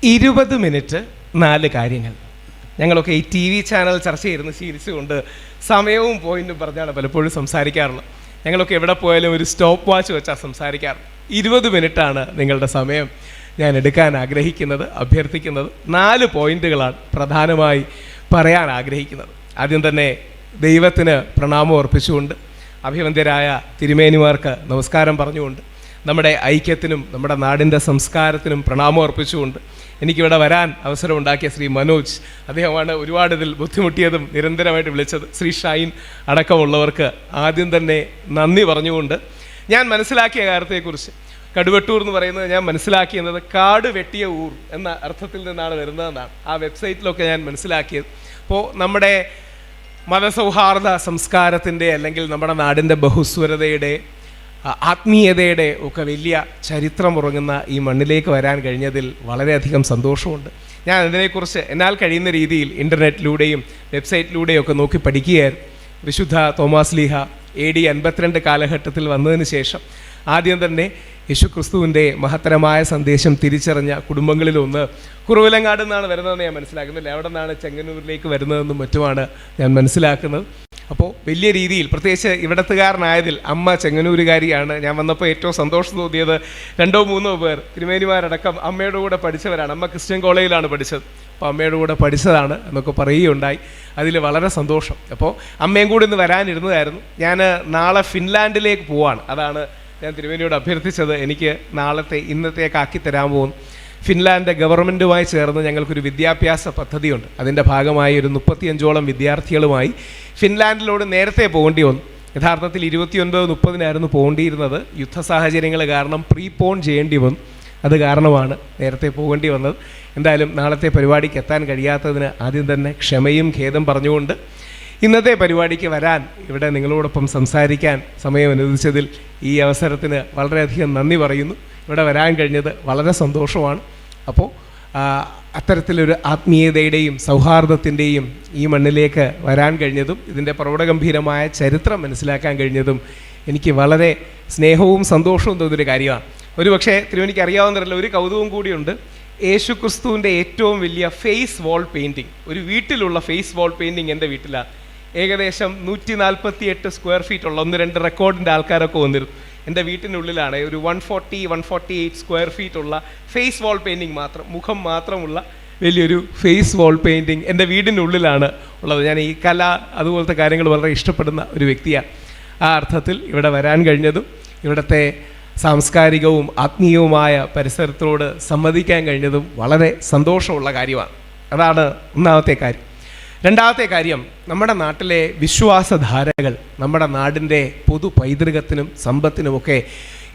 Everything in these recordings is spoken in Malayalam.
20 മിനിറ്റ് 4 കാര്യങ്ങൾ. ഞങ്ങളൊക്കെ ഈ TV ചാനൽ ചർച്ച ചെയ്യുന്ന ശീലിച്ചുകൊണ്ട് സമയവും പോയിന്റും പറഞ്ഞാണ് പലപ്പോഴും സംസാരിക്കാറുള്ളത്. ഞങ്ങളൊക്കെ എവിടെ പോയാലും ഒരു സ്റ്റോപ്പ് വാച്ച് വെച്ചാൽ സംസാരിക്കാറുള്ളത്. 20 മിനിറ്റാണ് നിങ്ങളുടെ സമയം ഞാൻ എടുക്കാൻ ആഗ്രഹിക്കുന്നത്, അഭ്യർത്ഥിക്കുന്നത്. 4 പോയിന്റുകളാണ് പ്രധാനമായി പറയാൻ ആഗ്രഹിക്കുന്നത്. ആദ്യം തന്നെ ദൈവത്തിന് പ്രണാമം അർപ്പിച്ചുകൊണ്ട്, അഭിവന്ദ്യരായ തിരുമേനിമാർക്ക് നമസ്കാരം പറഞ്ഞുകൊണ്ട്, നമ്മുടെ ഐക്യത്തിനും നമ്മുടെ നാടിൻ്റെ സംസ്കാരത്തിനും പ്രണാമം അർപ്പിച്ചുകൊണ്ട്, എനിക്കിവിടെ വരാൻ അവസരമുണ്ടാക്കിയ ശ്രീ മനോജ്, അദ്ദേഹമാണ് ഒരുപാട് ഇതിൽ ബുദ്ധിമുട്ടിയതും നിരന്തരമായിട്ട് വിളിച്ചത്, ശ്രീ ഷൈൻ അടക്കമുള്ളവർക്ക് ആദ്യം തന്നെ നന്ദി പറഞ്ഞുകൊണ്ട്, ഞാൻ മനസ്സിലാക്കിയ കാര്യത്തെക്കുറിച്ച്, കടുവട്ടൂർ എന്ന് പറയുന്നത് ഞാൻ മനസ്സിലാക്കിയത് കാട് വെട്ടിയ ഊർ എന്ന അർത്ഥത്തിൽ നിന്നാണ് വരുന്നതെന്നാണ് ആ വെബ്സൈറ്റിലൊക്കെ ഞാൻ മനസ്സിലാക്കിയത്. അപ്പോൾ നമ്മുടെ മതസൗഹാർദ്ദ സംസ്കാരത്തിൻ്റെ അല്ലെങ്കിൽ നമ്മുടെ നാടിൻ്റെ ബഹുസ്വരതയുടെ ആത്മീയതയുടെ ഒക്കെ വലിയ ചരിത്രമുറങ്ങുന്ന ഈ മണ്ണിലേക്ക് വരാൻ കഴിഞ്ഞതിൽ വളരെയധികം സന്തോഷമുണ്ട്. ഞാൻ അതിനെക്കുറിച്ച് എന്നാൽ കഴിയുന്ന രീതിയിൽ ഇൻ്റർനെറ്റിലൂടെയും വെബ്സൈറ്റിലൂടെയും ഒക്കെ നോക്കി പഠിക്കുകയായിരുന്നു. വിശുദ്ധ തോമാസ് ലീഹ AD 52 കാലഘട്ടത്തിൽ വന്നതിന് ശേഷം ആദ്യം തന്നെ യേശുക്രിസ്തുവിൻ്റെ മഹത്തരമായ സന്ദേശം തിരിച്ചറിഞ്ഞ കുടുംബങ്ങളിലൊന്ന് കുറവിലങ്ങാട് നിന്നാണ് വരുന്നതെന്ന് ഞാൻ മനസ്സിലാക്കുന്നില്ല. അവിടെ നിന്നാണ് ചെങ്ങന്നൂരിലേക്ക് വരുന്നതെന്നും മറ്റുമാണ് ഞാൻ മനസ്സിലാക്കുന്നത്. അപ്പോൾ വലിയ രീതിയിൽ, പ്രത്യേകിച്ച് ഇവിടത്തുകാരനായതിൽ അമ്മ ചെങ്ങന്നൂരുകാരിയാണ്. ഞാൻ വന്നപ്പോൾ ഏറ്റവും സന്തോഷം തോന്നിയത് 2-3 പേർ തിരുമേനിമാരടക്കം അമ്മയുടെ കൂടെ പഠിച്ചവരാണ്. അമ്മ ക്രിസ്ത്യൻ കോളേജിലാണ് പഠിച്ചത്. അപ്പോൾ അമ്മയുടെ കൂടെ പഠിച്ചതാണ് എന്നൊക്കെ പറയുകയുണ്ടായി. അതിൽ വളരെ സന്തോഷം. അപ്പോൾ അമ്മയും കൂടി ഇന്ന് വരാനിരുന്നതായിരുന്നു. ഞാൻ നാളെ ഫിൻലാൻഡിലേക്ക് പോവാണ്. അതാണ് ഞാൻ തിരുമേനിയോട് അഭ്യർത്ഥിച്ചത്, എനിക്ക് ഇന്നത്തേക്ക് ആക്കി തരാൻ പോകുന്നു. ഫിൻലാൻഡ് ഗവൺമെൻറ്റുമായി ചേർന്ന് ഞങ്ങൾക്കൊരു വിദ്യാഭ്യാസ പദ്ധതിയുണ്ട്. അതിൻ്റെ ഭാഗമായി ഒരു 35ഓളം വിദ്യാർത്ഥികളുമായി ഫിൻലാൻഡിലോട് നേരത്തെ പോകേണ്ടി വന്നു. യഥാർത്ഥത്തിൽ 29-30 പോകേണ്ടിയിരുന്നത്. യുദ്ധ സാഹചര്യങ്ങൾ കാരണം പ്രീപോൺ ചെയ്യേണ്ടി വന്നു. അത് കാരണമാണ് നേരത്തെ പോകേണ്ടി വന്നത്. എന്തായാലും നാളത്തെ പരിപാടിക്ക് എത്താൻ കഴിയാത്തതിന് ആദ്യം തന്നെ ക്ഷമയും ഖേദം പറഞ്ഞുകൊണ്ട്, ഇന്നത്തെ പരിപാടിക്ക് വരാൻ, ഇവിടെ നിങ്ങളോടൊപ്പം സംസാരിക്കാൻ സമയം അനുവദിച്ചതിൽ ഈ അവസരത്തിന് വളരെയധികം നന്ദി പറയുന്നു. ഇവിടെ വരാൻ കഴിഞ്ഞത് വളരെ സന്തോഷമാണ്. അപ്പോൾ അത്തരത്തിലൊരു ആത്മീയതയുടെയും സൗഹാർദ്ദത്തിൻ്റെയും ഈ മണ്ണിലേക്ക് വരാൻ കഴിഞ്ഞതും ഇതിൻ്റെ പ്രൗഢഗംഭീരമായ ചരിത്രം മനസ്സിലാക്കാൻ കഴിഞ്ഞതും എനിക്ക് വളരെ സ്നേഹവും സന്തോഷവും തോന്നിയൊരു കാര്യമാണ്. ഒരുപക്ഷെ തിരുവനിക്ക് അറിയാവുന്നതല്ല, ഒരു കൗതുകം കൂടിയുണ്ട്. യേശുക്രിസ്തുവിൻ്റെ ഏറ്റവും വലിയ ഫേസ് വാൾ പെയിൻറ്റിങ്, ഒരു വീട്ടിലുള്ള ഫേസ് വാൾ പെയിൻറ്റിങ് എൻ്റെ വീട്ടിലാണ്. ഏകദേശം 148 സ്ക്വയർ ഫീറ്റ് ഉള്ള 1-2 റെക്കോർഡിൻ്റെ ആൾക്കാരൊക്കെ വന്നിരുന്നു. എൻ്റെ വീട്ടിനുള്ളിലാണ് ഒരു 148 സ്ക്വയർ ഫീറ്റ് ഉള്ള ഫേസ് വാൾ പെയിൻറ്റിങ് മാത്രം, മുഖം മാത്രമുള്ള വലിയൊരു ഫേസ് വാൾ പെയിൻറ്റിങ് എൻ്റെ വീടിനുള്ളിലാണ് ഉള്ളത്. ഞാൻ ഈ കല അതുപോലത്തെ കാര്യങ്ങൾ വളരെ ഇഷ്ടപ്പെടുന്ന ഒരു വ്യക്തിയാണ്. ആ അർത്ഥത്തിൽ ഇവിടെ വരാൻ കഴിഞ്ഞതും ഇവിടുത്തെ സാംസ്കാരികവും ആത്മീയവുമായ പരിസരത്തോട് സംവദിക്കാൻ കഴിഞ്ഞതും വളരെ സന്തോഷമുള്ള കാര്യമാണ്. അതാണ് ഒന്നാമത്തെ കാര്യം. രണ്ടാമത്തെ കാര്യം, നമ്മുടെ നാട്ടിലെ വിശ്വാസധാരകൾ നമ്മുടെ നാടിൻ്റെ പൊതു പൈതൃകത്തിനും സമ്പത്തിനുമൊക്കെ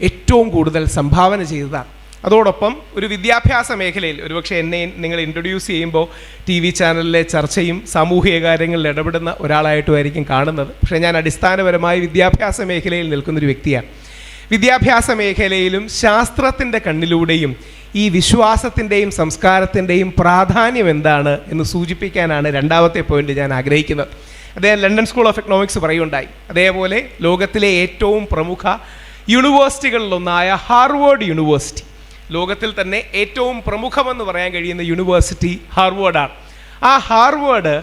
ഏറ്റവും കൂടുതൽ സംഭാവന ചെയ്തതാണ്. അതോടൊപ്പം ഒരു വിദ്യാഭ്യാസ മേഖലയിൽ, ഒരുപക്ഷെ എന്നെ നിങ്ങൾ ഇൻട്രൊഡ്യൂസ് ചെയ്യുമ്പോൾ TV ചാനലിലെ ചർച്ചയും സാമൂഹിക കാര്യങ്ങളിൽ ഇടപെടുന്ന ഒരാളായിട്ടുമായിരിക്കും കാണുന്നത്. പക്ഷേ ഞാൻ അടിസ്ഥാനപരമായി വിദ്യാഭ്യാസ മേഖലയിൽ നിൽക്കുന്നൊരു വ്യക്തിയാണ്. വിദ്യാഭ്യാസ മേഖലയിലും ശാസ്ത്രത്തിൻ്റെ കണ്ണിലൂടെയും ഈ വിശ്വാസത്തിൻ്റെയും സംസ്കാരത്തിൻ്റെയും പ്രാധാന്യം എന്താണ് എന്ന് സൂചിപ്പിക്കാനാണ് രണ്ടാമത്തെ പോയിന്റ് ഞാൻ ആഗ്രഹിക്കുന്നത്. അദ്ദേഹം ലണ്ടൻ സ്കൂൾ ഓഫ് എക്കണോമിക്സ് പറയുകയുണ്ടായി. അതേപോലെ ലോകത്തിലെ ഏറ്റവും പ്രമുഖ യൂണിവേഴ്സിറ്റികളിലൊന്നായ ഹാർവേഡ് യൂണിവേഴ്സിറ്റി, ലോകത്തിൽ തന്നെ ഏറ്റവും പ്രമുഖമെന്ന് പറയാൻ കഴിയുന്ന യൂണിവേഴ്സിറ്റി ഹാർവേഡാണ്. ആ ഹാർവേഡ്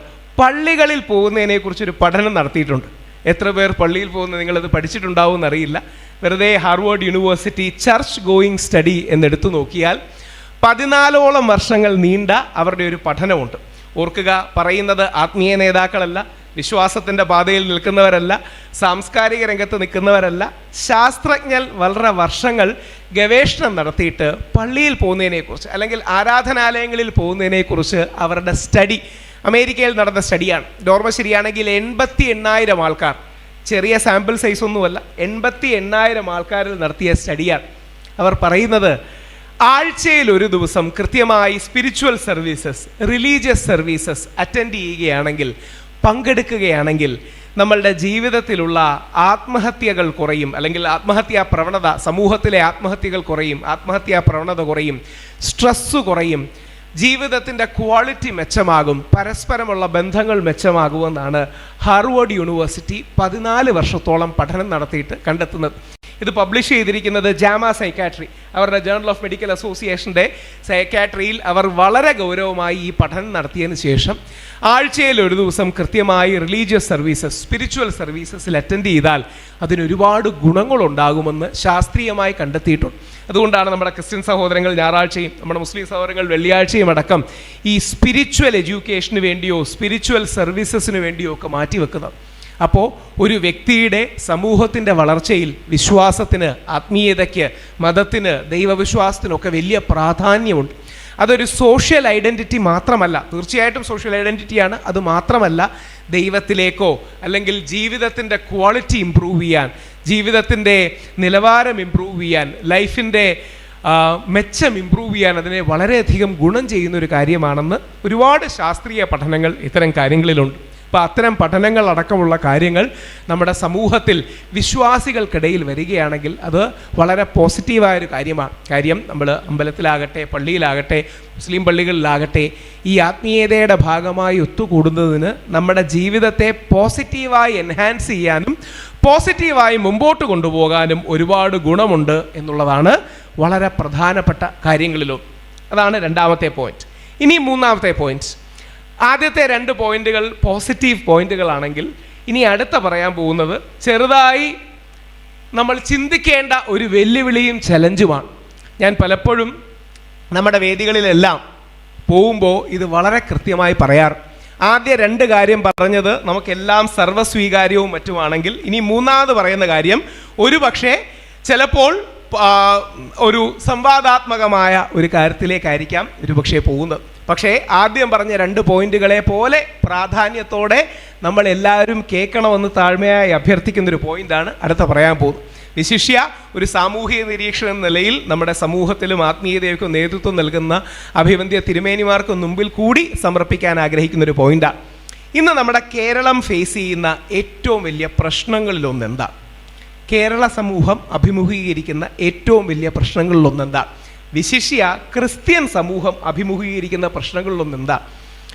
പള്ളികളിൽ പോകുന്നതിനെക്കുറിച്ചൊരു പഠനം നടത്തിയിട്ടുണ്ട്. എത്ര പേർ പള്ളിയിൽ പോകുന്നത് നിങ്ങളത് പഠിച്ചിട്ടുണ്ടാവും എന്നറിയില്ല. വെറുതെ Harvard university church going study എന്നെടുത്തു നോക്കിയാൽ 14ഓളം വർഷങ്ങൾ നീണ്ട അവരുടെ ഒരു പഠനമുണ്ട്. ഓർക്കുക, പറയുന്നത് ആത്മീയ നേതാക്കളല്ല, വിശ്വാസത്തിൻ്റെ പാതയിൽ നിൽക്കുന്നവരല്ല, സാംസ്കാരിക രംഗത്ത് നിൽക്കുന്നവരല്ല, ശാസ്ത്രജ്ഞർ വളരെ വർഷങ്ങൾ ഗവേഷണം നടത്തിയിട്ട് പള്ളിയിൽ പോകുന്നതിനെക്കുറിച്ച് അല്ലെങ്കിൽ ആരാധനാലയങ്ങളിൽ പോകുന്നതിനെക്കുറിച്ച് അവരുടെ സ്റ്റഡി, അമേരിക്കയിൽ നടന്ന സ്റ്റഡിയാണ്. ഓർമ്മ ശരിയാണെങ്കിൽ 88,000 ആൾക്കാർ, ചെറിയ സാമ്പിൾ സൈസ് ഒന്നുമല്ല, 88,000 ആൾക്കാരിൽ നടത്തിയ സ്റ്റഡിയാണ്. അവർ പറയുന്നത്, ആഴ്ചയിൽ ഒരു ദിവസം കൃത്യമായി spiritual services, religious services attend ചെയ്യുകയാണെങ്കിൽ, പങ്കെടുക്കുകയാണെങ്കിൽ നമ്മളുടെ ജീവിതത്തിലുള്ള ആത്മഹത്യകൾ കുറയും, അല്ലെങ്കിൽ ആത്മഹത്യാ പ്രവണത, സമൂഹത്തിലെ ആത്മഹത്യകൾ കുറയും, ആത്മഹത്യാ പ്രവണത കുറയും, സ്ട്രെസ്സ് കുറയും, ജീവിതത്തിൻ്റെ ക്വാളിറ്റി മെച്ചമാകും, പരസ്പരമുള്ള ബന്ധങ്ങൾ മെച്ചമാകുമെന്നാണ് ഹാർവേഡ് യൂണിവേഴ്സിറ്റി 14 വർഷത്തോളം പഠനം നടത്തിയിട്ട് കണ്ടെത്തുന്നത്. ഇത് പബ്ലിഷ് ചെയ്തിരിക്കുന്നത് ജാമ സൈക്കാട്രി, അവരുടെ ജേർണൽ ഓഫ് മെഡിക്കൽ അസോസിയേഷൻ്റെ സൈക്കാട്രിയിൽ അവർ വളരെ ഗൗരവമായി ഈ പഠനം നടത്തിയതിന് ശേഷം ആഴ്ചയിൽ ഒരു ദിവസം കൃത്യമായി റിലീജിയസ് സർവീസസ്, സ്പിരിച്വൽ സർവീസസിൽ അറ്റൻഡ് ചെയ്താൽ അതിനൊരുപാട് ഗുണങ്ങളുണ്ടാകുമെന്ന് ശാസ്ത്രീയമായി കണ്ടെത്തിയിട്ടുണ്ട്. അതുകൊണ്ടാണ് നമ്മുടെ ക്രിസ്ത്യൻ സഹോദരങ്ങൾ ഞായറാഴ്ചയും നമ്മുടെ മുസ്ലിം സഹോദരങ്ങൾ വെള്ളിയാഴ്ചയും അടക്കം ഈ സ്പിരിച്വൽ എഡ്യൂക്കേഷന് വേണ്ടിയോ സ്പിരിച്വൽ സർവീസസിന് വേണ്ടിയോ ഒക്കെ മാറ്റിവെക്കുന്നത്. അപ്പോൾ ഒരു വ്യക്തിയുടെ സമൂഹത്തിൻ്റെ വളർച്ചയിൽ വിശ്വാസത്തിന്, ആത്മീയതയ്ക്ക്, മതത്തിന്, ദൈവവിശ്വാസത്തിനൊക്കെ വലിയ പ്രാധാന്യമുണ്ട്. അതൊരു സോഷ്യൽ ഐഡൻറ്റിറ്റി മാത്രമല്ല, തീർച്ചയായിട്ടും സോഷ്യൽ ഐഡൻറ്റിറ്റിയാണ്. അത് മാത്രമല്ല, ദൈവത്തിലേക്കോ അല്ലെങ്കിൽ ജീവിതത്തിൻ്റെ ക്വാളിറ്റി ഇമ്പ്രൂവ് ചെയ്യാൻ, ജീവിതത്തിൻ്റെ നിലവാരം ഇമ്പ്രൂവ് ചെയ്യാൻ, ലൈഫിൻ്റെ മെച്ചം ഇമ്പ്രൂവ് ചെയ്യാൻ അതിനെ വളരെയധികം ഗുണം ചെയ്യുന്നൊരു കാര്യമാണെന്ന് ഒരുപാട് ശാസ്ത്രീയ പഠനങ്ങൾ ഇത്തരം കാര്യങ്ങളിലുണ്ട്. അപ്പോൾ അത്തരം പഠനങ്ങൾ അടക്കമുള്ള കാര്യങ്ങൾ നമ്മുടെ സമൂഹത്തിൽ വിശ്വാസികൾക്കിടയിൽ വരികയാണെങ്കിൽ അത് വളരെ പോസിറ്റീവായൊരു കാര്യമാണ്. കാര്യം നമ്മൾ അമ്പലത്തിലാകട്ടെ, പള്ളിയിലാകട്ടെ, മുസ്ലിം പള്ളികളിലാകട്ടെ, ഈ ആത്മീയതയുടെ ഭാഗമായി ഒത്തുകൂടുന്നതിന് നമ്മുടെ ജീവിതത്തെ പോസിറ്റീവായി എൻഹാൻസ് ചെയ്യാനും പോസിറ്റീവായി മുമ്പോട്ട് കൊണ്ടുപോകാനും ഒരുപാട് ഗുണമുണ്ട് എന്നുള്ളതാണ് വളരെ പ്രധാനപ്പെട്ട കാര്യങ്ങളിലൊന്ന്. അതാണ് രണ്ടാമത്തെ പോയിന്റ്. ഇനി മൂന്നാമത്തെ പോയിന്റ്. ആദ്യത്തെ രണ്ട് പോയിന്റുകൾ പോസിറ്റീവ് പോയിന്റുകളാണെങ്കിൽ ഇനി അടുത്ത പറയാൻ പോകുന്നത് ചെറുതായി നമ്മൾ ചിന്തിക്കേണ്ട ഒരു വെല്ലുവിളിയും ചലഞ്ചുമാണ്. ഞാൻ പലപ്പോഴും നമ്മുടെ വേദികളിലെല്ലാം പോകുമ്പോൾ ഇത് വളരെ കൃത്യമായി പറയാറ്. ആദ്യ രണ്ട് കാര്യം പറഞ്ഞത് നമുക്കെല്ലാം സർവ്വസ്വീകാര്യവും മറ്റുമാണെങ്കിൽ ഇനി മൂന്നാമത് പറയുന്ന കാര്യം ഒരു പക്ഷേ ചിലപ്പോൾ ഒരു സംവാദാത്മകമായ ഒരു കാര്യത്തിലേക്കായിരിക്കാം ഒരുപക്ഷെ പോകുന്നത്. പക്ഷേ ആദ്യം പറഞ്ഞ രണ്ട് പോയിന്റുകളെ പോലെ പ്രാധാന്യത്തോടെ നമ്മൾ എല്ലാവരും കേൾക്കണമെന്ന് താഴ്മയായി അഭ്യർത്ഥിക്കുന്നൊരു പോയിന്റാണ് അടുത്ത പറയാൻ പോകുന്നത്. വിശിഷ്യ ഒരു സാമൂഹിക നിരീക്ഷകൻ എന്ന നിലയിൽ നമ്മുടെ സമൂഹത്തിലും ആത്മീയതയ്ക്കും നേതൃത്വം നൽകുന്ന അഭിവന്ദ്യ തിരുമേനിമാർക്ക് മുമ്പിൽ കൂടി സമർപ്പിക്കാൻ ആഗ്രഹിക്കുന്നൊരു പോയിന്റാണ്. ഇന്ന് നമ്മുടെ കേരളം ഫേസ് ചെയ്യുന്ന ഏറ്റവും വലിയ പ്രശ്നങ്ങളിലൊന്ന് എന്താ? കേരള സമൂഹം അഭിമുഖീകരിക്കുന്ന ഏറ്റവും വലിയ പ്രശ്നങ്ങളിലൊന്നെന്താ? വിശിഷ്യ ക്രിസ്ത്യൻ സമൂഹം അഭിമുഖീകരിക്കുന്ന പ്രശ്നങ്ങളിലൊന്നും എന്താ?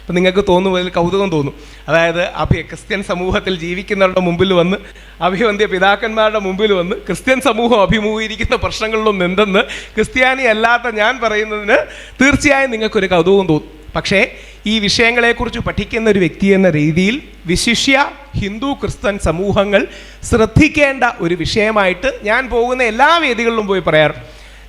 അപ്പം നിങ്ങൾക്ക് തോന്നുന്നതിൽ കൗതുകം തോന്നും. അതായത് ക്രിസ്ത്യൻ സമൂഹത്തിൽ ജീവിക്കുന്നവരുടെ മുമ്പിൽ വന്ന്, അഭിവന്ദ്യ പിതാക്കന്മാരുടെ മുമ്പിൽ വന്ന് ക്രിസ്ത്യൻ സമൂഹം അഭിമുഖീകരിക്കുന്ന പ്രശ്നങ്ങളിലൊന്നും എന്തെന്ന് ക്രിസ്ത്യാനി അല്ലാത്ത ഞാൻ പറയുന്നതിന് തീർച്ചയായും നിങ്ങൾക്കൊരു കൗതുകം തോന്നും. പക്ഷേ ഈ വിഷയങ്ങളെക്കുറിച്ച് പഠിക്കുന്ന ഒരു വ്യക്തി എന്ന രീതിയിൽ വിശിഷ്യ ഹിന്ദു ക്രിസ്ത്യൻ സമൂഹങ്ങൾ ശ്രദ്ധിക്കേണ്ട ഒരു വിഷയമായിട്ട് ഞാൻ പോകുന്ന എല്ലാ വേദികളിലും പോയി പറയാറ്.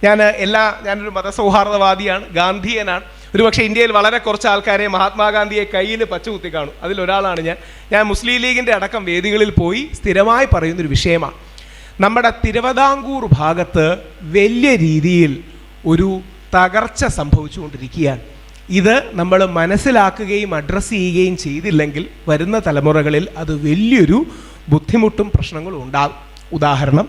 ഞാനൊരു മതസൗഹാർദ്ദവാദിയാണ്, ഗാന്ധിയനാണ്. ഒരുപക്ഷെ ഇന്ത്യയിൽ വളരെ കുറച്ച് ആൾക്കാരെ മഹാത്മാഗാന്ധിയെ കയ്യിൽ പച്ചകുത്തി കാണും. അതിലൊരാളാണ് ഞാൻ മുസ്ലിം ലീഗിൻ്റെ അടക്കം വേദികളിൽ പോയി സ്ഥിരമായി പറയുന്നൊരു വിഷയമാണ്. നമ്മുടെ തിരുവിതാംകൂർ ഭാഗത്ത് വലിയ രീതിയിൽ ഒരു തകർച്ച സംഭവിച്ചുകൊണ്ടിരിക്കുകയാണ്. ഇത് നമ്മൾ മനസ്സിലാക്കുകയും അഡ്രസ്സ് ചെയ്യുകയും ചെയ്തില്ലെങ്കിൽ വരുന്ന തലമുറകളിൽ അത് വലിയൊരു ബുദ്ധിമുട്ടും പ്രശ്നങ്ങളും ഉണ്ടാകും. ഉദാഹരണം,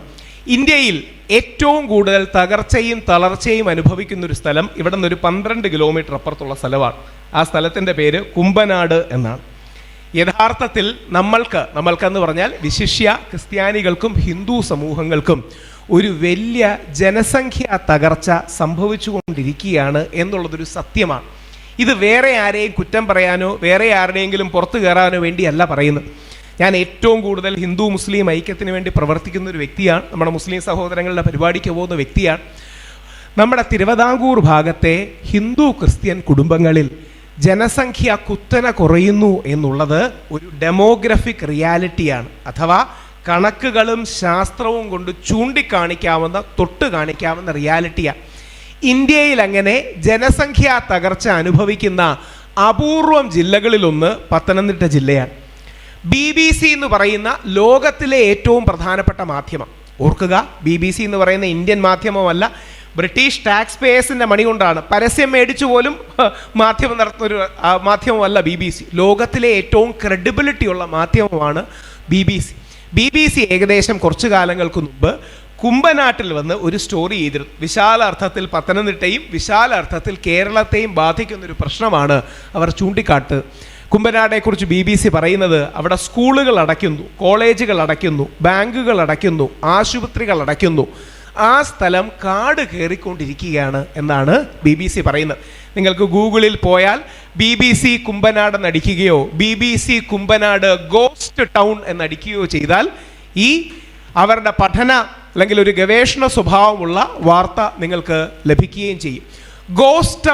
ഇന്ത്യയിൽ ഏറ്റവും കൂടുതൽ തകർച്ചയും തളർച്ചയും അനുഭവിക്കുന്നൊരു സ്ഥലം ഇവിടെ നിന്നൊരു 12 കിലോമീറ്റർ അപ്പുറത്തുള്ള സ്ഥലമാണ്. ആ സ്ഥലത്തിൻ്റെ പേര് കുമ്പനാട് എന്നാണ്. യഥാർത്ഥത്തിൽ നമ്മൾക്കെന്ന് പറഞ്ഞാൽ വിശിഷ്യ ക്രിസ്ത്യാനികൾക്കും ഹിന്ദു സമൂഹങ്ങൾക്കും ഒരു വലിയ ജനസംഖ്യാ തകർച്ച സംഭവിച്ചുകൊണ്ടിരിക്കുകയാണ് എന്നുള്ളതൊരു സത്യമാണ്. ഇത് വേറെ ആരെയും കുറ്റം പറയാനോ വേറെ ആരുടെയെങ്കിലും പുറത്തു കയറാനോ വേണ്ടിയല്ല പറയുന്നത്. ഞാൻ ഏറ്റവും കൂടുതൽ ഹിന്ദു മുസ്ലിം ഐക്യത്തിന് വേണ്ടി പ്രവർത്തിക്കുന്ന ഒരു വ്യക്തിയാണ്. നമ്മുടെ മുസ്ലിം സഹോദരങ്ങളുടെ പരിപാടിക്ക് പോകുന്ന വ്യക്തിയാണ്. നമ്മുടെ തിരുവിതാംകൂർ ഭാഗത്തെ ഹിന്ദു ക്രിസ്ത്യൻ കുടുംബങ്ങളിൽ ജനസംഖ്യ കുത്തനെ കുറയുന്നു എന്നുള്ളത് ഒരു ഡെമോഗ്രഫിക് റിയാലിറ്റിയാണ്. അഥവാ കണക്കുകളും ശാസ്ത്രവും കൊണ്ട് ചൂണ്ടിക്കാണിക്കാവുന്ന, തൊട്ട് കാണിക്കാവുന്ന റിയാലിറ്റിയാണ്. ഇന്ത്യയിൽ അങ്ങനെ ജനസംഖ്യാ തകർച്ച അനുഭവിക്കുന്ന അപൂർവം ജില്ലകളിലൊന്ന് പത്തനംതിട്ട ജില്ലയാണ്. BBC എന്ന് പറയുന്ന ലോകത്തിലെ ഏറ്റവും പ്രധാനപ്പെട്ട മാധ്യമം, ഓർക്കുക, BBC എന്ന് പറയുന്ന ഇന്ത്യൻ മാധ്യമമല്ല, ബ്രിട്ടീഷ് ടാക്സ് പേയേഴ്സിൻ്റെ മണി കൊണ്ടാണ് പരസ്യം മേടിച്ചു പോലും മാധ്യമം നടത്തുന്നൊരു മാധ്യമമല്ല BBC. ലോകത്തിലെ ഏറ്റവും ക്രെഡിബിലിറ്റി ഉള്ള മാധ്യമമാണ് BBC. ഏകദേശം കുറച്ചു കാലങ്ങൾക്ക് മുമ്പ് കുമ്പനാട്ടിൽ വന്ന് ഒരു സ്റ്റോറി ചെയ്തിരുന്നു. വിശാല അർത്ഥത്തിൽ പത്തനംതിട്ടയും വിശാല അർത്ഥത്തിൽ കേരളത്തെയും ബാധിക്കുന്നൊരു പ്രശ്നമാണ് അവർ ചൂണ്ടിക്കാട്ട്. കുമ്പനാടെക്കുറിച്ച് BBC പറയുന്നത് അവിടെ സ്കൂളുകൾ അടയ്ക്കുന്നു, കോളേജുകൾ അടയ്ക്കുന്നു, ബാങ്കുകൾ അടയ്ക്കുന്നു, ആശുപത്രികൾ അടയ്ക്കുന്നു. ആ സ്ഥലം കാട് കയറിക്കൊണ്ടിരിക്കുകയാണ് എന്നാണ് BBC പറയുന്നത്. നിങ്ങൾക്ക് ഗൂഗിളിൽ പോയാൽ BBC കുമ്പനാട് എന്നടിക്കുകയോ BBC കുമ്പനാട് ഗോസ്റ്റ് ടൗൺ എന്നടിക്കുകയോ ചെയ്താൽ ഈ അവരുടെ പഠന അല്ലെങ്കിൽ ഒരു ഗവേഷണ സ്വഭാവമുള്ള വാർത്ത നിങ്ങൾക്ക് ലഭിക്കുകയും ചെയ്യും. Ghost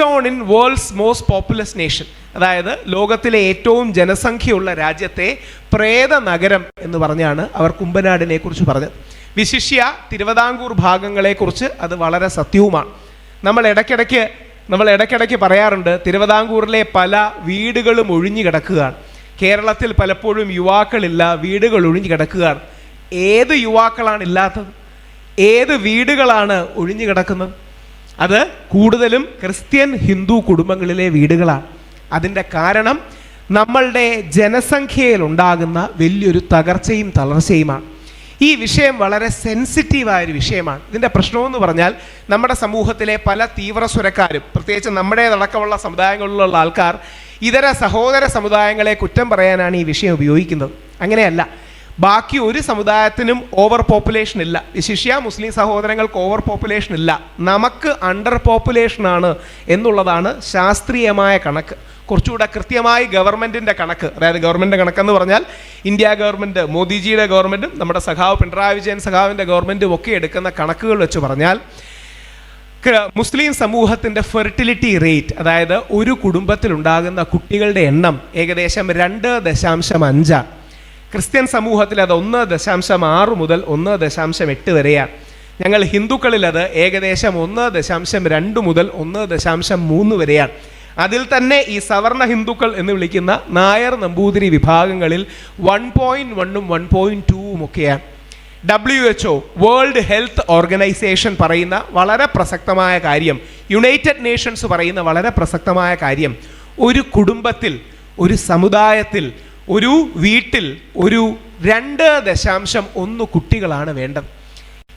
town in worlds most populous nation, അതായത് ലോകത്തിലെ ഏറ്റവും ജനസംഖ്യയുള്ള രാജ്യത്തെ പ്രേത നഗരം എന്ന് പറഞ്ഞാണ് അവർ കുമ്പനാടിനെ കുറിച്ച് പറഞ്ഞത്. വിശിഷ്യ തിരുവിതാംകൂർ ഭാഗങ്ങളെക്കുറിച്ച് അത് വളരെ സത്യവുമാണ്. നമ്മൾ ഇടയ്ക്കിടയ്ക്ക് പറയാറുണ്ട്, തിരുവിതാംകൂറിലെ പല വീടുകളും ഒഴിഞ്ഞു കിടക്കുകയാണ്. കേരളത്തിൽ പലപ്പോഴും യുവാക്കളില്ല, വീടുകൾ ഒഴിഞ്ഞു കിടക്കുകയാണ്. ഏത് യുവാക്കളാണ് ഇല്ലാത്തത്? ഏത് വീടുകളാണ് ഒഴിഞ്ഞു കിടക്കുന്നത്? അത് കൂടുതലും ക്രിസ്ത്യൻ ഹിന്ദു കുടുംബങ്ങളിലെ വീടുകളാണ്. അതിൻ്റെ കാരണം നമ്മളുടെ ജനസംഖ്യയിൽ ഉണ്ടാകുന്ന വലിയൊരു തകർച്ചയും തളർച്ചയുമാണ്. ഈ വിഷയം വളരെ സെൻസിറ്റീവായൊരു വിഷയമാണ്. ഇതിൻ്റെ പ്രശ്നമെന്ന് പറഞ്ഞാൽ നമ്മുടെ സമൂഹത്തിലെ പല തീവ്രസ്വരക്കാരും, പ്രത്യേകിച്ച് നമ്മുടേതടക്കമുള്ള സമുദായങ്ങളിലുള്ള ആൾക്കാർ ഇതര സഹോദര സമുദായങ്ങളെ കുറ്റം പറയാനാണ് ഈ വിഷയം ഉപയോഗിക്കുന്നത്. അങ്ങനെയല്ല. ബാക്കി ഒരു സമുദായത്തിനും ഓവർ പോപ്പുലേഷൻ ഇല്ല. വിശിഷ്യ മുസ്ലിം സഹോദരങ്ങൾക്ക് ഓവർ പോപ്പുലേഷൻ ഇല്ല. നമുക്ക് അണ്ടർ പോപ്പുലേഷനാണ് എന്നുള്ളതാണ് ശാസ്ത്രീയമായ കണക്ക്. കുറച്ചുകൂടെ കൃത്യമായി ഗവൺമെൻറ്റിൻ്റെ കണക്ക്, അതായത് ഗവൺമെൻറ് കണക്കെന്ന് പറഞ്ഞാൽ ഇന്ത്യ ഗവൺമെൻറ്, മോദിജിയുടെ ഗവൺമെൻറ്റും നമ്മുടെ സഖാവ് പിണറായി വിജയൻ സഖാവിൻ്റെ ഗവൺമെൻറ്റും ഒക്കെ എടുക്കുന്ന കണക്കുകൾ വെച്ച് പറഞ്ഞാൽ മുസ്ലിം സമൂഹത്തിൻ്റെ ഫെർട്ടിലിറ്റി റേറ്റ്, അതായത് ഒരു കുടുംബത്തിലുണ്ടാകുന്ന കുട്ടികളുടെ എണ്ണം ഏകദേശം 2.5. ക്രിസ്ത്യൻ സമൂഹത്തിൽ അത് 1.6 മുതൽ 1.8 വരെയാണ്. ഞങ്ങൾ ഹിന്ദുക്കളിൽ അത് ഏകദേശം 1.2 മുതൽ 1.3 വരെയാണ്. അതിൽ തന്നെ ഈ സവർണ ഹിന്ദുക്കൾ എന്ന് വിളിക്കുന്ന നായർ നമ്പൂതിരി വിഭാഗങ്ങളിൽ 1.1ഉം 1.2ഉം ഒക്കെയാണ്. WHO വേൾഡ് ഹെൽത്ത് ഓർഗനൈസേഷൻ പറയുന്ന വളരെ പ്രസക്തമായ കാര്യം, യുണൈറ്റഡ് നേഷൻസ് പറയുന്ന വളരെ പ്രസക്തമായ കാര്യം, ഒരു കുടുംബത്തിൽ, ഒരു സമുദായത്തിൽ, ഒരു വീട്ടിൽ ഒരു 2.1 കുട്ടികളാണ് വേണ്ടത്.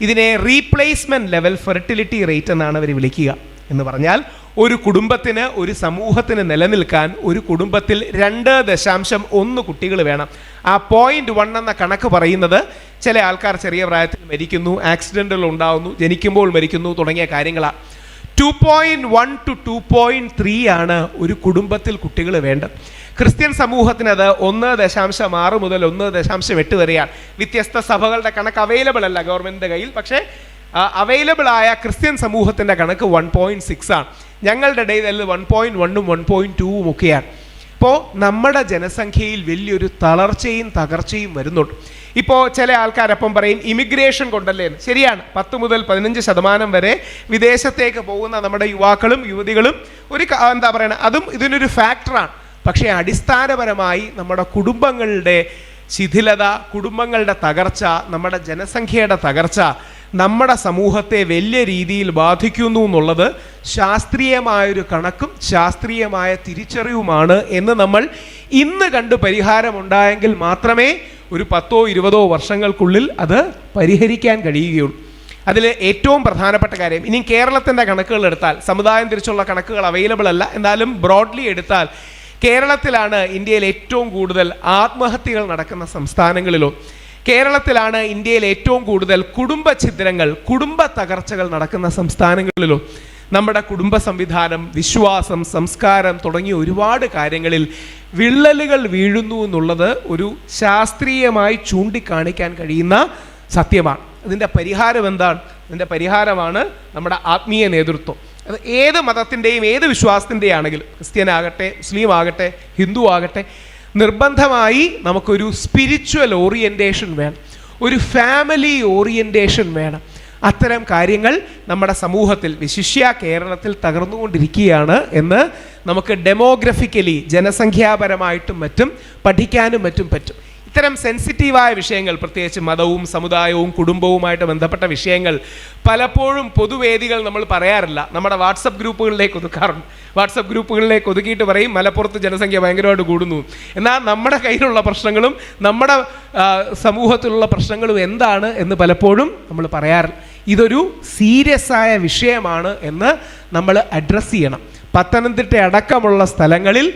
ഇതിനെ റീപ്ലേസ്മെൻറ്റ് ലെവൽ ഫെർട്ടിലിറ്റി റേറ്റ് എന്നാണ് അവർ വിളിക്കുക. എന്ന് പറഞ്ഞാൽ ഒരു കുടുംബത്തിന്, ഒരു സമൂഹത്തിന് നിലനിൽക്കാൻ ഒരു കുടുംബത്തിൽ 2.1 കുട്ടികൾ വേണം. ആ 0.1 എന്ന കണക്ക് പറയുന്നത് ചില ആൾക്കാർ ചെറിയ പ്രായത്തിൽ മരിക്കുന്നു, ആക്സിഡൻറ്റുകൾ ഉണ്ടാകുന്നു, ജനിക്കുമ്പോൾ മരിക്കുന്നു തുടങ്ങിയ കാര്യങ്ങളാണ്. 2.1 to 2.3 ആണ് ഒരു കുടുംബത്തിൽ കുട്ടികൾ വേണ്ടത്. ക്രിസ്ത്യൻ സമൂഹത്തിന് അത് 1.6 മുതൽ 1.8 വരെയാണ്. വ്യത്യസ്ത സഭകളുടെ കണക്ക് അവൈലബിൾ അല്ല ഗവൺമെൻറ്റിൻ്റെ കയ്യിൽ, പക്ഷേ അവൈലബിൾ ആയ ക്രിസ്ത്യൻ സമൂഹത്തിൻ്റെ കണക്ക് 1.6 ആണ്. ഞങ്ങളുടെ ഇടയിൽ 1.1ഉം 1.2ഉം ഒക്കെയാണ്. അപ്പോൾ നമ്മുടെ ജനസംഖ്യയിൽ വലിയൊരു തളർച്ചയും തകർച്ചയും വരുന്നുണ്ട്. ഇപ്പോൾ ചില ആൾക്കാരപ്പം പറയും ഇമിഗ്രേഷൻ കൊണ്ടല്ലേ. ശരിയാണ്, 10 മുതൽ 15% വരെ വിദേശത്തേക്ക് പോകുന്ന നമ്മുടെ യുവാക്കളും യുവതികളും ഒരു എന്താ പറയുക, അതും ഇതിനൊരു ഫാക്ടറാണ്. പക്ഷേ അടിസ്ഥാനപരമായി നമ്മുടെ കുടുംബങ്ങളുടെ ശിഥിലത, കുടുംബങ്ങളുടെ തകർച്ച, നമ്മുടെ ജനസംഖ്യയുടെ തകർച്ച നമ്മുടെ സമൂഹത്തെ വലിയ രീതിയിൽ ബാധിക്കുന്നു എന്നുള്ളത് ശാസ്ത്രീയമായൊരു കണക്കും ശാസ്ത്രീയമായ തിരിച്ചറിവുമാണ് എന്ന് നമ്മൾ ഇന്ന് കണ്ട് പരിഹാരമുണ്ടായെങ്കിൽ മാത്രമേ ഒരു 10-20 വർഷങ്ങൾക്കുള്ളിൽ അത് പരിഹരിക്കാൻ കഴിയുകയുള്ളൂ. അതിൽ ഏറ്റവും പ്രധാനപ്പെട്ട കാര്യം, ഇനി കേരളത്തിൻ്റെ കണക്കുകൾ എടുത്താൽ, സമുദായം തിരിച്ചുള്ള കണക്കുകൾ അവൈലബിൾ അല്ല, എന്നാലും ബ്രോഡ്ലി എടുത്താൽ കേരളത്തിലാണ് ഇന്ത്യയിൽ ഏറ്റവും കൂടുതൽ ആത്മഹത്യകൾ നടക്കുന്ന സംസ്ഥാനങ്ങളിലോ, കേരളത്തിലാണ് ഇന്ത്യയിൽ ഏറ്റവും കൂടുതൽ കുടുംബ ഛിദ്രങ്ങൾ, കുടുംബ തകർച്ചകൾ നടക്കുന്ന സംസ്ഥാനങ്ങളിലോ. നമ്മുടെ കുടുംബ സംവിധാനം, വിശ്വാസം, സംസ്കാരം തുടങ്ങിയ ഒരുപാട് കാര്യങ്ങളിൽ വിള്ളലുകൾ വീഴുന്നു എന്നുള്ളത് ഒരു ശാസ്ത്രീയമായി ചൂണ്ടിക്കാണിക്കാൻ കഴിയുന്ന സത്യമാണ്. ഇതിൻ്റെ പരിഹാരം എന്താണ്? ഇതിൻ്റെ പരിഹാരമാണ് നമ്മുടെ ആത്മീയ നേതൃത്വം. അത് ഏത് മതത്തിൻ്റെയും ഏത് വിശ്വാസത്തിൻ്റെയും ആണെങ്കിലും, ക്രിസ്ത്യനാകട്ടെ, മുസ്ലിം ആകട്ടെ, ഹിന്ദു ആകട്ടെ, നിർബന്ധമായി നമുക്കൊരു സ്പിരിച്വൽ ഓറിയൻറ്റേഷൻ വേണം, ഒരു ഫാമിലി ഓറിയൻറ്റേഷൻ വേണം. അത്തരം കാര്യങ്ങൾ നമ്മുടെ സമൂഹത്തിൽ, വിശിഷ്യ കേരളത്തിൽ തകർന്നുകൊണ്ടിരിക്കുകയാണ് എന്ന് നമുക്ക് ഡെമോഗ്രഫിക്കലി, ജനസംഖ്യാപരമായിട്ടും മറ്റും പഠിക്കാനും മറ്റും പറ്റും. ഇത്തരം സെൻസിറ്റീവായ വിഷയങ്ങൾ, പ്രത്യേകിച്ച് മതവും സമുദായവും കുടുംബവുമായിട്ട് ബന്ധപ്പെട്ട വിഷയങ്ങൾ പലപ്പോഴും പൊതുവേദികൾ നമ്മൾ പറയാറില്ല. നമ്മുടെ വാട്സപ്പ് ഗ്രൂപ്പുകളിലേക്ക് ഒതുക്കാറുണ്ട്. വാട്സപ്പ് ഗ്രൂപ്പുകളിലേക്ക് ഒതുക്കിയിട്ട് പറയും മലപ്പുറത്ത് ജനസംഖ്യ ഭയങ്കരമായിട്ട് കൂടുന്നു. എന്നാൽ നമ്മുടെ കയ്യിലുള്ള പ്രശ്നങ്ങളും നമ്മുടെ സമൂഹത്തിലുള്ള പ്രശ്നങ്ങളും എന്താണ് എന്ന് പലപ്പോഴും നമ്മൾ പറയാറില്ല. ഇതൊരു സീരിയസ് ആയ വിഷയമാണ് എന്ന് നമ്മൾ അഡ്രസ്സ് ചെയ്യണം. പത്തനംതിട്ട അടക്കമുള്ള സ്ഥലങ്ങളിൽ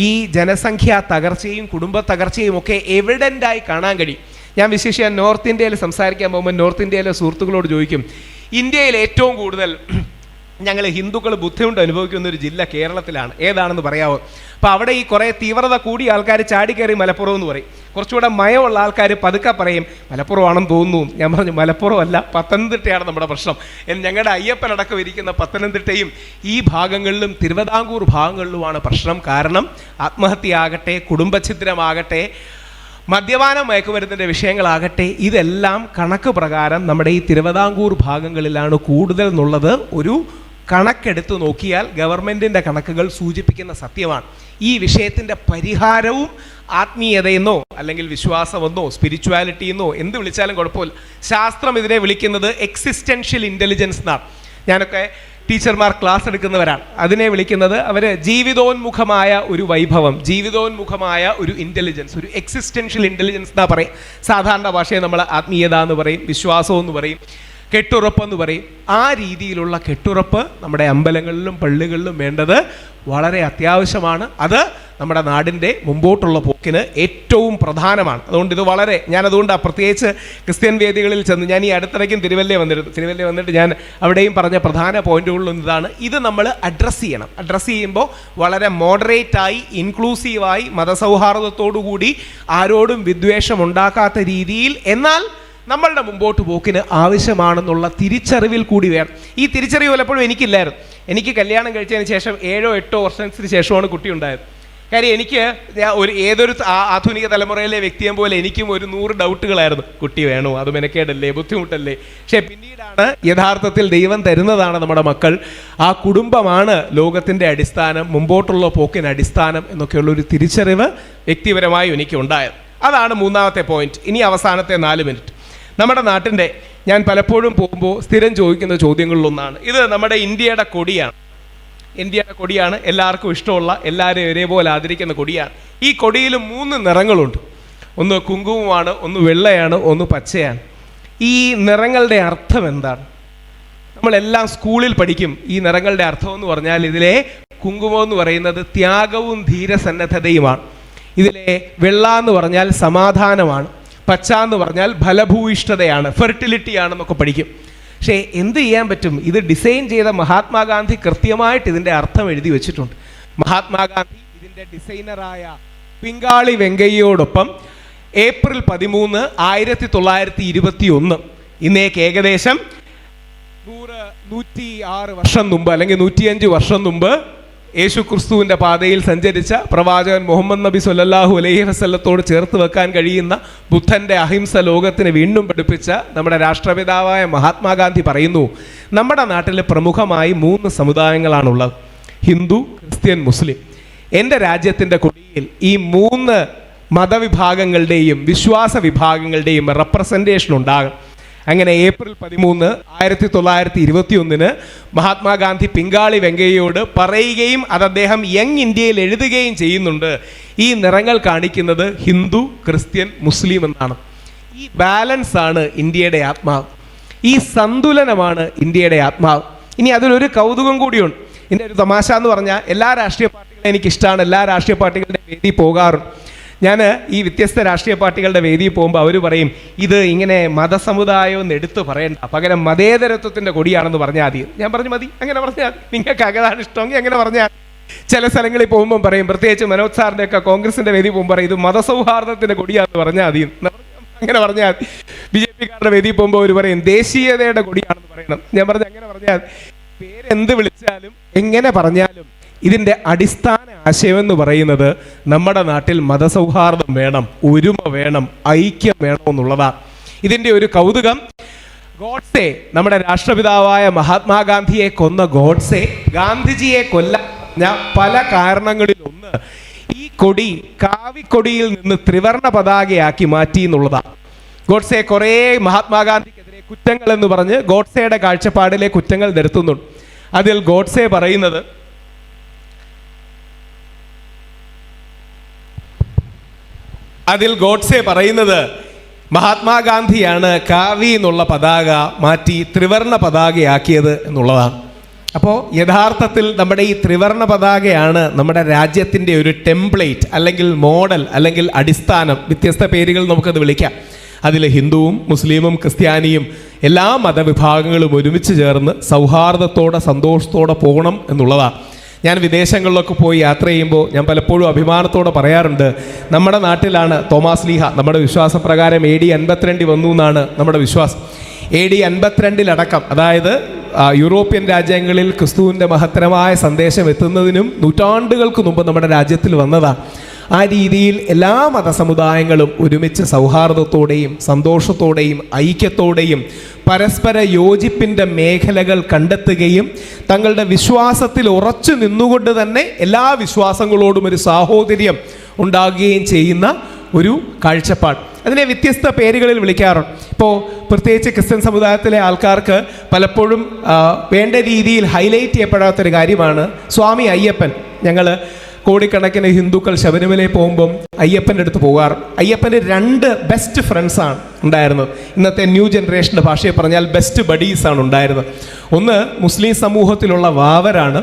ഈ ജനസംഖ്യാ തകർച്ചയും കുടുംബ തകർച്ചയും ഒക്കെ എവിഡൻ്റായി കാണാൻ കഴിയും. ഞാൻ വിശേഷിച്ച് നോർത്ത് ഇന്ത്യയിൽ സംസാരിക്കാൻ പോകുമ്പോൾ നോർത്ത് ഇന്ത്യയിലെ സുഹൃത്തുക്കളോട് ചോദിക്കും, ഇന്ത്യയിൽ ഏറ്റവും കൂടുതൽ ഞങ്ങൾ ഹിന്ദുക്കൾ ബുദ്ധിമുട്ട് അനുഭവിക്കുന്ന ഒരു ജില്ല കേരളത്തിലാണ്. ഏതാണെന്ന് പറയാമോ? അപ്പോൾ അവിടെ ഈ കുറേ തീവ്രത കൂടിയ ആൾക്കാർ ചാടിക്കയറി മലപ്പുറം എന്ന് പറയും. കുറച്ചുകൂടെ മയമുള്ള ആൾക്കാർ പതുക്കെ പറയും മലപ്പുറമാണെന്ന് തോന്നുന്നു. ഞാൻ പറഞ്ഞു മലപ്പുറം അല്ല, പത്തനംതിട്ടയാണ് നമ്മുടെ പ്രശ്നം. ഞങ്ങളുടെ അയ്യപ്പനടക്കം ഇരിക്കുന്ന പത്തനംതിട്ടയും ഈ ഭാഗങ്ങളിലും തിരുവിതാംകൂർ ഭാഗങ്ങളിലുമാണ് പ്രശ്നം. കാരണം ആത്മഹത്യയാകട്ടെ, കുടുംബഛിദ്രമാകട്ടെ, മദ്യപാനം, മയക്കുമരുന്നിൻ്റെ വിഷയങ്ങളാകട്ടെ, ഇതെല്ലാം കണക്ക് പ്രകാരം നമ്മുടെ ഈ തിരുവിതാംകൂർ ഭാഗങ്ങളിലാണ് കൂടുതൽ എന്നുള്ളത് ഒരു കണക്കെടുത്ത് നോക്കിയാൽ ഗവൺമെൻറ്റിൻ്റെ കണക്കുകൾ സൂചിപ്പിക്കുന്ന സത്യമാണ്. ഈ വിഷയത്തിൻ്റെ പരിഹാരവും ആത്മീയതയെന്നോ അല്ലെങ്കിൽ വിശ്വാസമെന്നോ സ്പിരിച്വാലിറ്റിയെന്നോ എന്ത് വിളിച്ചാലും കുഴപ്പമില്ല. ശാസ്ത്രം ഇതിനെ വിളിക്കുന്നത് എക്സിസ്റ്റൻഷ്യൽ ഇൻ്റലിജൻസ് എന്നാണ്. ഞാനൊക്കെ ടീച്ചർമാർ ക്ലാസ് എടുക്കുന്നവരാണ്. അതിനെ വിളിക്കുന്നത് അവർ ജീവിതോന്മുഖമായ ഒരു വൈഭവം, ജീവിതോന്മുഖമായ ഒരു ഇൻ്റലിജൻസ്, ഒരു എക്സിസ്റ്റൻഷ്യൽ ഇൻ്റലിജൻസ് എന്നാ പറയും. സാധാരണ ഭാഷയെ നമ്മൾ ആത്മീയത എന്ന് പറയും, വിശ്വാസം എന്ന് പറയും, കെട്ടുറപ്പ് എന്ന് പറയും. ആ രീതിയിലുള്ള കെട്ടുറപ്പ് നമ്മുടെ അമ്പലങ്ങളിലും പള്ളികളിലും വേണ്ടത് വളരെ അത്യാവശ്യമാണ്. അത് നമ്മുടെ നാടിൻ്റെ മുമ്പോട്ടുള്ള പോക്കിന് ഏറ്റവും പ്രധാനമാണ്. അതുകൊണ്ട് ഇത് വളരെ, ഞാനതുകൊണ്ട് പ്രത്യേകിച്ച് ക്രിസ്ത്യൻ വേദികളിൽ ചെന്ന്, ഞാൻ ഈ അടുത്തിടയ്ക്കും തിരുവല്ല വന്നിട്ട് ഞാൻ അവിടെയും പറഞ്ഞ പ്രധാന പോയിന്റുകളിലൊന്നും ഇതാണ്. ഇത് നമ്മൾ അഡ്രസ്സ് ചെയ്യണം. അഡ്രസ്സ് ചെയ്യുമ്പോൾ വളരെ മോഡറേറ്റായി, ഇൻക്ലൂസീവായി, മതസൗഹാർദ്ദത്തോടു കൂടി, ആരോടും വിദ്വേഷം ഉണ്ടാക്കാത്ത രീതിയിൽ, എന്നാൽ നമ്മളുടെ മുമ്പോട്ട് പോക്കിന് ആവശ്യമാണെന്നുള്ള തിരിച്ചറിവിൽ കൂടി വേണം. ഈ തിരിച്ചറിവ് പലപ്പോഴും എനിക്കില്ലായിരുന്നു. എനിക്ക് കല്യാണം കഴിച്ചതിന് ശേഷം 7-8 വർഷത്തിന് ശേഷമാണ് കുട്ടി ഉണ്ടായത്. കാര്യം എനിക്ക് ഏതൊരു ആധുനിക തലമുറയിലെ വ്യക്തിയെ പോലെ എനിക്കും ഒരു 100 ഡൗട്ടുകളായിരുന്നു. കുട്ടി വേണോ, അത് മെനക്കേടല്ലേ, ബുദ്ധിമുട്ടല്ലേ? പക്ഷേ പിന്നീടാണ് യഥാർത്ഥത്തിൽ ദൈവം തരുന്നതാണ് നമ്മുടെ മക്കൾ, ആ കുടുംബമാണ് ലോകത്തിൻ്റെ അടിസ്ഥാനം, മുമ്പോട്ടുള്ള പോക്കിന് അടിസ്ഥാനം എന്നൊക്കെയുള്ളൊരു തിരിച്ചറിവ് വ്യക്തിപരമായും എനിക്ക് ഉണ്ടായത്. അതാണ് മൂന്നാമത്തെ പോയിന്റ്. ഇനി അവസാനത്തെ 4 മിനിറ്റ്. നമ്മുടെ നാട്ടിൻ്റെ, ഞാൻ പലപ്പോഴും പോകുമ്പോൾ സ്ഥിരം ചോദിക്കുന്ന ചോദ്യങ്ങളിലൊന്നാണ്, ഇത് നമ്മുടെ ഇന്ത്യയുടെ കൊടിയാണ്. ഇന്ത്യയുടെ കൊടിയാണ്, എല്ലാവർക്കും ഇഷ്ടമുള്ള, എല്ലാവരും ഒരേപോലെ ആദരിക്കുന്ന കൊടിയാണ്. ഈ കൊടിയിൽ 3 നിറങ്ങളുണ്ട്. ഒന്ന് കുങ്കുമമാണ്, ഒന്ന് വെള്ളയാണ്, ഒന്ന് പച്ചയാണ്. ഈ നിറങ്ങളുടെ അർത്ഥം എന്താണ്? നമ്മളെല്ലാം സ്കൂളിൽ പഠിക്കും. ഈ നിറങ്ങളുടെ അർത്ഥം എന്ന് പറഞ്ഞാൽ, ഇതിലെ കുങ്കുമം എന്ന് പറയുന്നത് ത്യാഗവും ധീരസന്നദ്ധതയുമാണ്. ഇതിലെ വെള്ള എന്ന് പറഞ്ഞാൽ സമാധാനമാണ്. പച്ച എന്ന് പറഞ്ഞാൽ ഫലഭൂയിഷ്ഠതയാണ്, ഫെർട്ടിലിറ്റിയാണെന്നൊക്കെ പഠിക്കും. പക്ഷേ എന്ത് ചെയ്യാൻ പറ്റും? ഇത് ഡിസൈൻ ചെയ്ത മഹാത്മാഗാന്ധി കൃത്യമായിട്ട് ഇതിൻ്റെ അർത്ഥം എഴുതി വെച്ചിട്ടുണ്ട്. മഹാത്മാഗാന്ധി ഇതിൻ്റെ ഡിസൈനറായ പിങ്കാളി വെങ്കയ്യോടൊപ്പം ഏപ്രിൽ 13, 1921, ഇന്നേക്ക് ഏകദേശം 106 വർഷം മുമ്പ് അല്ലെങ്കിൽ 105 വർഷം മുമ്പ് യേശു ക്രിസ്തുവിൻ്റെ പാതയിൽ സഞ്ചരിച്ച പ്രവാചകൻ മുഹമ്മദ് നബി സല്ലല്ലാഹു അലൈഹി വസല്ലത്തോട് ചേർത്ത് വെക്കാൻ കഴിയുന്ന ബുദ്ധൻ്റെ അഹിംസ ലോകത്തിന് വീണ്ടും പഠിപ്പിച്ച നമ്മുടെ രാഷ്ട്രപിതാവായ മഹാത്മാഗാന്ധി പറയുന്നു, നമ്മുടെ നാട്ടിൽ പ്രമുഖമായി 3 സമുദായങ്ങളാണുള്ളത്: ഹിന്ദു, ക്രിസ്ത്യൻ, മുസ്ലിം. എൻ്റെ രാജ്യത്തിൻ്റെ കൊടിയിൽ ഈ 3 മതവിഭാഗങ്ങളുടെയും വിശ്വാസ വിഭാഗങ്ങളുടെയും റെപ്രസെൻറ്റേഷൻ ഉണ്ടാകും. അങ്ങനെ ഏപ്രിൽ 13, 1921 മഹാത്മാഗാന്ധി പിങ്കാളി വെങ്കയ്യോട് പറയുകയും അത് അദ്ദേഹം യങ് ഇന്ത്യയിൽ എഴുതുകയും ചെയ്യുന്നുണ്ട്. ഈ നിറങ്ങൾ കാണിക്കുന്നത് ഹിന്ദു, ക്രിസ്ത്യൻ, മുസ്ലിം എന്നാണ്. ഈ ബാലൻസ് ആണ് ഇന്ത്യയുടെ ആത്മാവ്. ഈ സന്തുലനമാണ് ഇന്ത്യയുടെ ആത്മാവ്. ഇനി അതിലൊരു കൗതുകം കൂടിയുണ്ട്. ഇതിൻ്റെ ഒരു തമാശ എന്ന് പറഞ്ഞാൽ, എല്ലാ രാഷ്ട്രീയ പാർട്ടികളെ എനിക്കിഷ്ടമാണ്, എല്ലാ രാഷ്ട്രീയ പാർട്ടികളുടെ വേദി പോകാറുണ്ട്. ഞാൻ ഈ വ്യത്യസ്ത രാഷ്ട്രീയ പാർട്ടികളുടെ വേദിയിൽ പോകുമ്പോൾ അവർ പറയും, ഇത് ഇങ്ങനെ മതസമുദായം എന്ന് എടുത്ത് പറയണ്ട, പകരം മതേതരത്വത്തിൻ്റെ കൊടിയാണെന്ന് പറഞ്ഞാൽ മതി. ഞാൻ പറഞ്ഞു മതി, അങ്ങനെ പറഞ്ഞാൽ നിങ്ങൾക്ക് അതാണ് ഇഷ്ടമെങ്കിൽ അങ്ങനെ പറഞ്ഞാൽ. ചില സ്ഥലങ്ങളിൽ പോകുമ്പം പറയും, പ്രത്യേകിച്ച് മനോജ് സാറിൻ്റെ ഒക്കെ കോൺഗ്രസിൻ്റെ വേദി പോകുമ്പോൾ പറയും, ഇത് മതസൗഹാർദ്ദത്തിൻ്റെ കൊടിയാണെന്ന് പറഞ്ഞാൽ മതി, അങ്ങനെ പറഞ്ഞാൽ. BJP-കാരുടെ വേദിയിൽ പോകുമ്പോൾ അവർ പറയും ദേശീയതയുടെ കൊടിയാണെന്ന് പറയണം. ഞാൻ പറഞ്ഞു അങ്ങനെ പറഞ്ഞാൽ, പേരെന്ത് വിളിച്ചാലും എങ്ങനെ പറഞ്ഞാലും ഇതിൻ്റെ അടിസ്ഥാന ആശയമെന്ന് പറയുന്നത് നമ്മുടെ നാട്ടിൽ മതസൗഹാർദ്ദം വേണം, ഒരുമ വേണം, ഐക്യം വേണം എന്നുള്ളതാണ്. ഇതിൻ്റെ ഒരു കൗതുകം, ഗോഡ്സെ, നമ്മുടെ രാഷ്ട്രപിതാവായ മഹാത്മാഗാന്ധിയെ കൊന്ന ഗോഡ്സെ ഗാന്ധിജിയെ കൊല്ലാൻ പല കാരണങ്ങളിലൊന്ന് ഈ കൊടി കാവിക്കൊടിയിൽ നിന്ന് ത്രിവർണ പതാകയാക്കി മാറ്റി എന്നുള്ളതാണ്. ഗോഡ്സെ കുറേ മഹാത്മാഗാന്ധിക്കെതിരെ കുറ്റങ്ങൾ എന്ന് പറഞ്ഞ് ഗോഡ്സെയുടെ കാഴ്ചപ്പാടിലെ കുറ്റങ്ങൾ നിരത്തുന്നുണ്ട്. അതിൽ ഗോഡ്സെ പറയുന്നത് മഹാത്മാഗാന്ധിയാണ് കാവി എന്നുള്ള പതാക മാറ്റി ത്രിവർണ പതാകയാക്കിയത് എന്നുള്ളതാണ്. അപ്പോൾ യഥാർത്ഥത്തിൽ നമ്മുടെ ഈ ത്രിവർണ പതാകയാണ് നമ്മുടെ രാജ്യത്തിൻ്റെ ഒരു ടെംപ്ലേറ്റ് അല്ലെങ്കിൽ മോഡൽ അല്ലെങ്കിൽ അടിസ്ഥാനം, വ്യത്യസ്ത പേരുകൾ നമുക്കത് വിളിക്കാം. അതിൽ ഹിന്ദുവും മുസ്ലിമും ക്രിസ്ത്യാനിയും എല്ലാ മതവിഭാഗങ്ങളും ഒരുമിച്ച് ചേർന്ന് സൗഹാർദ്ദത്തോടെ സന്തോഷത്തോടെ പോകണം എന്നുള്ളതാണ്. ഞാൻ വിദേശങ്ങളിലൊക്കെ പോയി യാത്ര ചെയ്യുമ്പോൾ ഞാൻ പലപ്പോഴും അഭിമാനത്തോടെ പറയാറുണ്ട്, നമ്മുടെ നാട്ടിലാണ് തോമാസ് ലീഹ നമ്മുടെ വിശ്വാസപ്രകാരം AD 52 വന്നു എന്നാണ് നമ്മുടെ വിശ്വാസം. AD 52 അതായത് യൂറോപ്യൻ രാജ്യങ്ങളിൽ ക്രിസ്തുവിൻ്റെ മഹത്തരമായ സന്ദേശം എത്തുന്നതിനും നൂറ്റാണ്ടുകൾക്ക് മുമ്പ് നമ്മുടെ രാജ്യത്തിൽ വന്നതാണ്. ആ രീതിയിൽ എല്ലാ മതസമുദായങ്ങളും ഒരുമിച്ച് സൗഹാർദ്ദത്തോടെയും സന്തോഷത്തോടെയും ഐക്യത്തോടെയും പരസ്പര യോജിപ്പിൻ്റെ മേഖലകൾ കണ്ടെത്തുകയും തങ്ങളുടെ വിശ്വാസത്തിൽ ഉറച്ചു നിന്നുകൊണ്ട് തന്നെ എല്ലാ വിശ്വാസങ്ങളോടും ഒരു സാഹോദര്യം ഉണ്ടാകുകയും ചെയ്യുന്ന ഒരു കാഴ്ചപ്പാട്. അതിനെ വ്യത്യസ്ത പേരുകളിൽ വിളിക്കാറുണ്ട്. ഇപ്പോൾ പ്രത്യേകിച്ച് ക്രിസ്ത്യൻ സമുദായത്തിലെ ആൾക്കാർക്ക് പലപ്പോഴും വേണ്ട രീതിയിൽ ഹൈലൈറ്റ് ചെയ്യപ്പെടാത്തൊരു കാര്യമാണ് സ്വാമി അയ്യപ്പൻ. ഞങ്ങൾ കോടിക്കണക്കിന് ഹിന്ദുക്കൾ ശബരിമലയിൽ പോകുമ്പം അയ്യപ്പൻ്റെ അടുത്ത് പോകാറ്. അയ്യപ്പൻ്റെ 2 ബെസ്റ്റ് ഫ്രണ്ട്സാണ് ഉണ്ടായിരുന്നത്. ഇന്നത്തെ ന്യൂ ജനറേഷൻ്റെ ഭാഷയിൽ പറഞ്ഞാൽ ബെസ്റ്റ് ബഡീസാണ് ഉണ്ടായിരുന്നത്. ഒന്ന് മുസ്ലിം സമൂഹത്തിലുള്ള വാവരാണ്,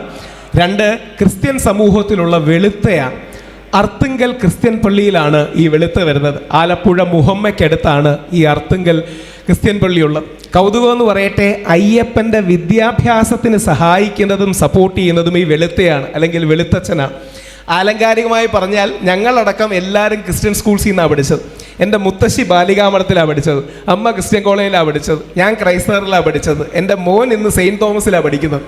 2 ക്രിസ്ത്യൻ സമൂഹത്തിലുള്ള വെളുത്തയാണ്. അർത്തുങ്കൽ ക്രിസ്ത്യൻ പള്ളിയിലാണ് ഈ വെളുത്ത വരുന്നത്. ആലപ്പുഴ മുഹമ്മയ്ക്കടുത്താണ് ഈ അർത്തുങ്കൽ ക്രിസ്ത്യൻ പള്ളിയുള്ളത്. കൗതുകം എന്ന് പറയട്ടെ, അയ്യപ്പൻ്റെ വിദ്യാഭ്യാസത്തിന് സഹായിക്കുന്നതും സപ്പോർട്ട് ചെയ്യുന്നതും ഈ വെളുത്തയാണ്, അല്ലെങ്കിൽ വെളുത്തച്ഛനാണ്. ആലങ്കാരികമായി പറഞ്ഞാൽ ഞങ്ങളടക്കം എല്ലാവരും ക്രിസ്ത്യൻ സ്കൂൾസിൽ നിന്നാണ് പഠിച്ചത്. എൻ്റെ മുത്തശ്ശി ബാലികാമഠത്തിലാണ് പഠിച്ചത്, അമ്മ ക്രിസ്ത്യൻ കോളേജിലാണ് പഠിച്ചത്, ഞാൻ ക്രൈസ്തവറിലാണ് പഠിച്ചത്, എൻ്റെ മോൻ ഇന്ന് സെയിൻറ്റ് തോമസിലാണ് പഠിക്കുന്നത്.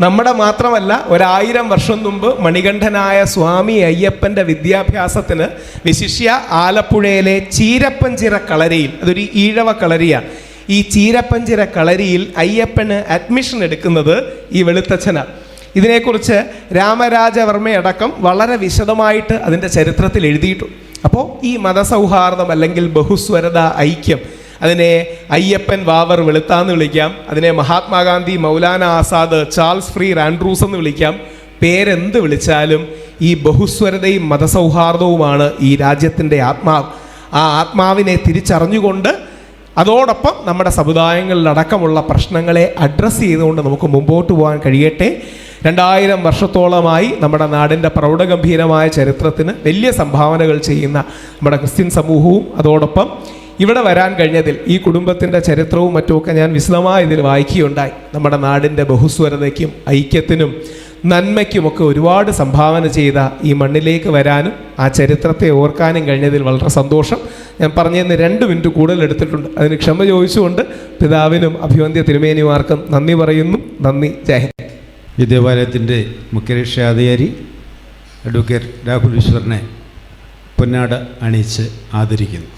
നമ്മുടെ മാത്രമല്ല, 1000 വർഷം മുമ്പ് മണികണ്ഠനായ സ്വാമി അയ്യപ്പൻ്റെ വിദ്യാഭ്യാസത്തിന് വിശിഷ്യ ആലപ്പുഴയിലെ ചീരപ്പഞ്ചിറ കളരിയിൽ, അതൊരു ഈഴവ കളരിയാണ്, ഈ ചീരപ്പഞ്ചിറ കളരിയിൽ അയ്യപ്പന് അഡ്മിഷൻ എടുക്കുന്നത് ഈ വെളുത്തച്ഛനാണ്. ഇതിനെക്കുറിച്ച് രാമരാജവർമ്മയടക്കം വളരെ വിശദമായിട്ട് അതിൻ്റെ ചരിത്രത്തിൽ എഴുതിയിട്ടുണ്ട്. അപ്പോൾ ഈ മതസൗഹാർദ്ദം അല്ലെങ്കിൽ ബഹുസ്വരത, ഐക്യം, അതിനെ അയ്യപ്പൻ വാവർ വെളുത്താന്ന് വിളിക്കാം, അതിനെ Mahatma Gandhi, Maulana Azad, Charles Freer Andrews എന്ന് വിളിക്കാം. പേരെന്ത് വിളിച്ചാലും ഈ ബഹുസ്വരതയും മതസൗഹാർദ്ദവുമാണ് ഈ രാജ്യത്തിൻ്റെ ആത്മാവ്. ആ ആത്മാവിനെ തിരിച്ചറിഞ്ഞുകൊണ്ട് അതോടൊപ്പം നമ്മുടെ സമുദായങ്ങളിലടക്കമുള്ള പ്രശ്നങ്ങളെ അഡ്രസ്സ് ചെയ്തുകൊണ്ട് നമുക്ക് മുമ്പോട്ട് പോകാൻ കഴിയട്ടെ. 2000 വർഷത്തോളമായി നമ്മുടെ നാടിൻ്റെ പ്രൗഢഗംഭീരമായ ചരിത്രത്തിന് വലിയ സംഭാവനകൾ ചെയ്യുന്ന നമ്മുടെ ക്രിസ്ത്യൻ സമൂഹവും അതോടൊപ്പം ഇവിടെ വരാൻ കഴിഞ്ഞതിൽ ഈ കുടുംബത്തിൻ്റെ ചരിത്രവും മറ്റുമൊക്കെ ഞാൻ വിശദമായി ഇതിൽ വായിക്കുകയുണ്ടായി. നമ്മുടെ നാടിൻ്റെ ബഹുസ്വരതയ്ക്കും ഐക്യത്തിനും നന്മയ്ക്കുമൊക്കെ ഒരുപാട് സംഭാവന ചെയ്ത ഈ മണ്ണിലേക്ക് വരാനും ആ ചരിത്രത്തെ ഓർക്കാനും കഴിഞ്ഞതിൽ വളരെ സന്തോഷം. ഞാൻ പറഞ്ഞതിന് 2 മിനിറ്റ് കൂടുതൽ എടുത്തിട്ടുണ്ട്, അതിന് ക്ഷമ ചോദിച്ചുകൊണ്ട് പിതാവിനും അഭിവന്ദ്യ തിരുമേനിമാർക്കും നന്ദി പറയുന്നു. നന്ദി. ജയ് ഹിന്ദ്. ഈ ദേവാലയത്തിൻ്റെ മുഖ്യരക്ഷാധികാരി അഡ്വക്കേറ്റ് രാഹുൽ ഈശ്വറിനെ പൊന്നാട അണിയിച്ച് ആദരിക്കുന്നു.